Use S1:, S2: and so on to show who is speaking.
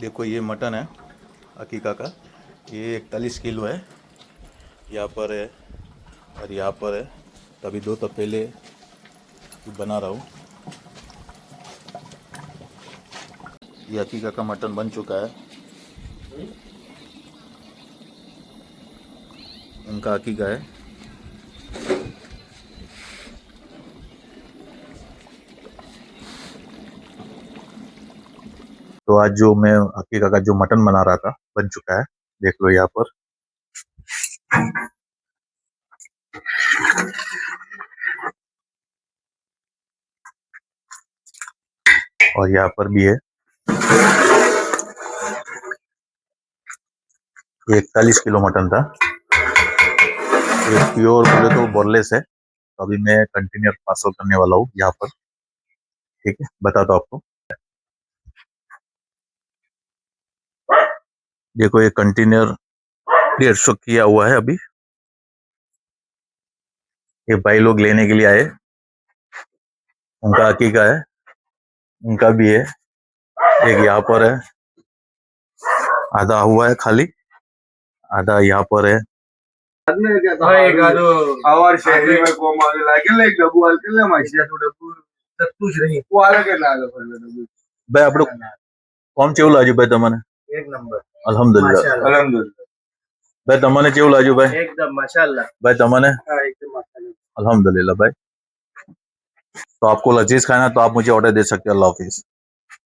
S1: देखो ये मटन है अकीका का, ये 41 किलो है। यहाँ पर है और यहाँ पर है। तभी दो पहले बना रहा हूँ। ये अकीका का मटन बन चुका है। उनका अकीका है। तो आज जो मैं अकीका का जो मटन बना रहा था बन चुका है, देख लो यहाँ पर। और यहाँ पर भी है। ये 41 किलो मटन था। ये प्योर बोले तो बोनलेस है। तो अभी मैं कंटेनर पार्सल करने वाला हूँ यहाँ पर। ठीक है, बताता हूँ आपको। देखो ये कंटेनर 150 किया हुआ है अभी। ये भाई लोग लेने के लिए आए। उनका अकीका है, उनका भी है। एक यहाँ पर है, आधा हुआ है खाली, आधा यहाँ पर है। भाई આપણે કોમ કેવું લાગ્યું ભાઈ તમને?
S2: એક નંબર
S1: અલ્હમ્દુલિલ્લાહ
S2: અલ્હમ્દુલિલ્લાહ
S1: ભાઈ તમને કેવું લાગ્યું ભાઈ?
S2: એકદમ માશાअल्लाह
S1: भाई તમને?
S2: हाँ एकदम माशाल्लाह
S1: अल्हम्दुलिल्लाह भाई। तो आपको लजीज खाना है तो आप मुझे ऑर्डर दे सकते हो। अल्लाह हाफिज।